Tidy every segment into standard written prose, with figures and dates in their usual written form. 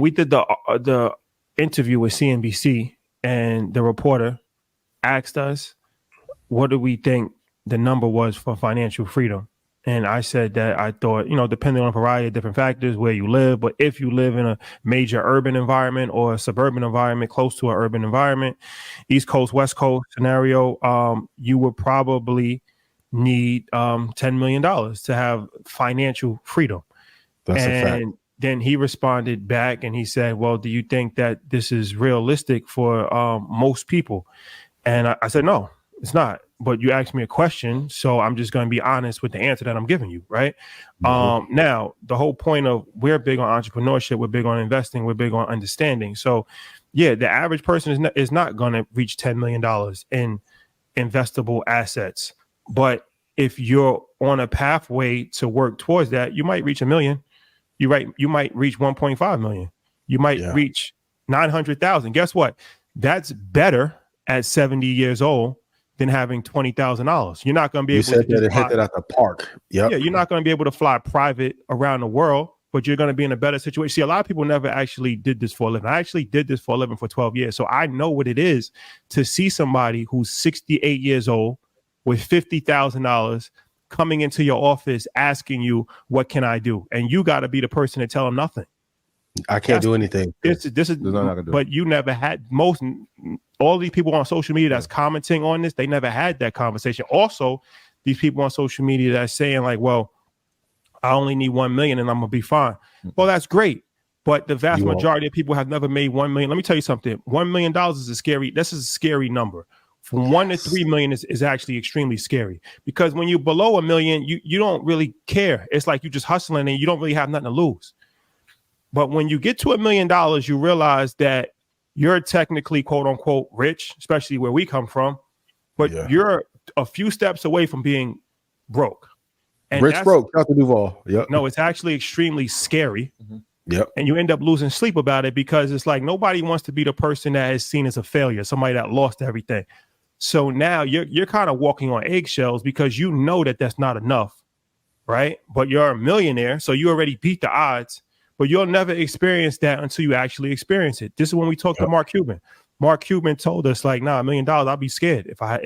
We did the interview with CNBC, and the reporter asked us, what do we think the number was for financial freedom? And I said that I thought, depending on a variety of different factors, where you live, but if you live in a major urban environment or a suburban environment close to an urban environment, East Coast, West Coast scenario, you would probably need $10 million to have financial freedom. That's a fact. Then he responded back and he said, well, do you think that this is realistic for most people? And I said, no, it's not. But you asked me a question, so I'm just going to be honest with the answer that I'm giving you, right? Mm-hmm. Now, the whole point of we're big on entrepreneurship, we're big on investing, we're big on understanding. So, yeah, the average person is not going to reach $10 million in investable assets. But if you're on a pathway to work towards that, you might reach $1 million. You might reach 1.5 million. You might reach 900,000. Guess what? That's better at 70 years old than having $20,000. You're not going to be able to hit it at the park. Yep. Yeah, you're not going to be able to fly private around the world, but you're going to be in a better situation. See, a lot of people never actually did this for a living. I actually did this for a living for 12 years. So I know what it is to see somebody who's 68 years old with $50,000 coming into your office asking you, what can I do? And you got to be the person to tell them nothing. I can't do anything. This is but you never had all these people on social media that's commenting on this, they never had that conversation. Also, these people on social media that's saying like, well, I only need 1 million and I'm gonna be fine. Well, that's great. But the vast majority of people have never made 1 million. Let me tell you something. $1 million is a scary number. From 1 to 3 million is actually extremely scary, because when you're below 1 million, you don't really care. It's like you're just hustling and you don't really have nothing to lose. But when you get to $1 million, you realize that you're technically, quote unquote, rich, especially where we come from, but you're a few steps away from being broke. And rich broke, Dr. Duval. Yep. No, it's actually extremely scary. Mm-hmm. Yep. And you end up losing sleep about it, because it's like nobody wants to be the person that is seen as a failure, somebody that lost everything. So now you're kind of walking on eggshells, because you know that that's not enough, right? But you're a millionaire, so you already beat the odds. But you'll never experience that until you actually experience it. This is when we talked to Mark Cuban. Mark Cuban told us, like, nah, $1 million, I'd be scared. If I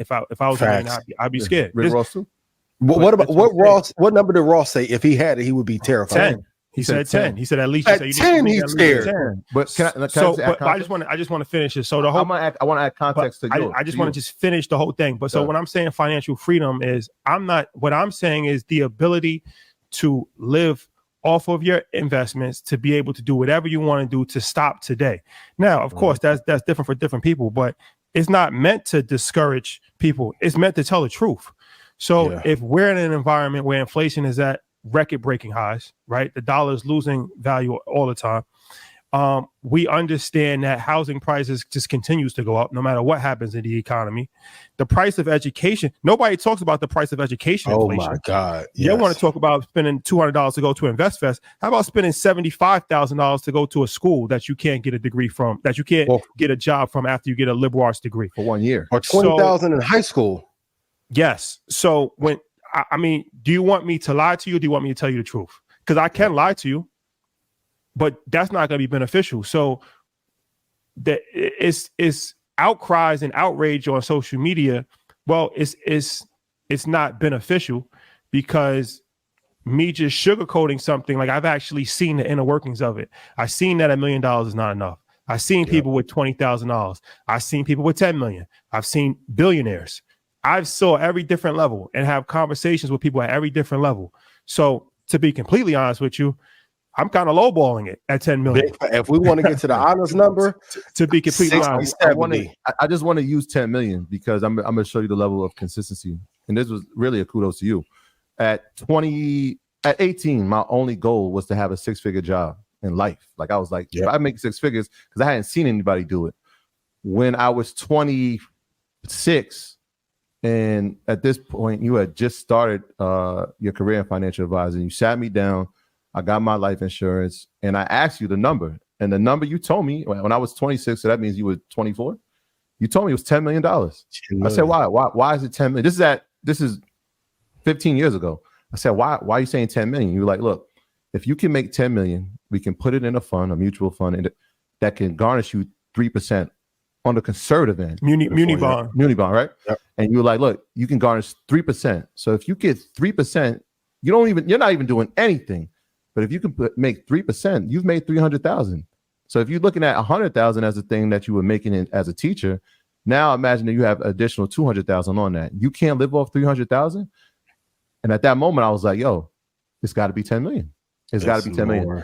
was a millionaire, I'd be scared. Rick Ross too? What number did Ross say? If he had it, he would be terrified. 10. He said 10. He said at least at 10 he's scared. 10. But I just want to finish it. So the whole I want to add context to yours. I just want to just finish the whole thing. But so when I'm saying financial freedom is, what I'm saying is the ability to live off of your investments, to be able to do whatever you want to do, to stop today. Now, of course, that's different for different people, but it's not meant to discourage people. It's meant to tell the truth. So if we're in an environment where inflation is at record-breaking highs, right? The dollar is losing value all the time. We understand that housing prices just continues to go up no matter what happens in the economy. The price of education, nobody talks about the price of education inflation. Oh my God. Yes. You want to talk about spending $200 to go to InvestFest. How about spending $75,000 to go to a school that you can't get a degree from, that you can't get a job from after you get a liberal arts degree? For 1 year. Or $20,000 in high school. Yes. So do you want me to lie to you, or do you want me to tell you the truth? Because I can lie to you, but that's not going to be beneficial. So it's outcries and outrage on social media. Well, it's not beneficial, because me just sugarcoating something, like, I've actually seen the inner workings of it. I've seen that $1 million is not enough. I've seen people with $20,000. I've seen people with 10 million. I've seen billionaires. I've saw every different level and have conversations with people at every different level. So to be completely honest with you, I'm kind of lowballing it at 10 million. If we want to get to the honest number, to be completely honest, I just want to use 10 million because I'm going to show you the level of consistency. And this was really a kudos to you. At 18, my only goal was to have a 6-figure job in life. Like, I was like, if I make 6 figures, because I hadn't seen anybody do it. When I was 26, and at this point, you had just started your career in financial advising. You sat me down. I got my life insurance, and I asked you the number. And the number you told me when I was 26, so that means you were 24. You told me it was $10 million. I said, why? Why is it 10 million? This is 15 years ago. I said, why are you saying 10 million? You were like, look, if you can make 10 million We can put it in a fund, a mutual fund, that can garnish you 3% on the conservative end. Muni bond. Muni bond, right? Yep. And you're like, look, you can garnish 3%. So if you get 3%, you're not even doing anything. But if you can make 3%, you've made 300,000. So if you're looking at 100,000 as a thing that you were making as a teacher, now imagine that you have additional 200,000 on that. You can't live off 300,000. And at that moment, I was like, yo, it's got to be 10 million. It's got to be 10 million.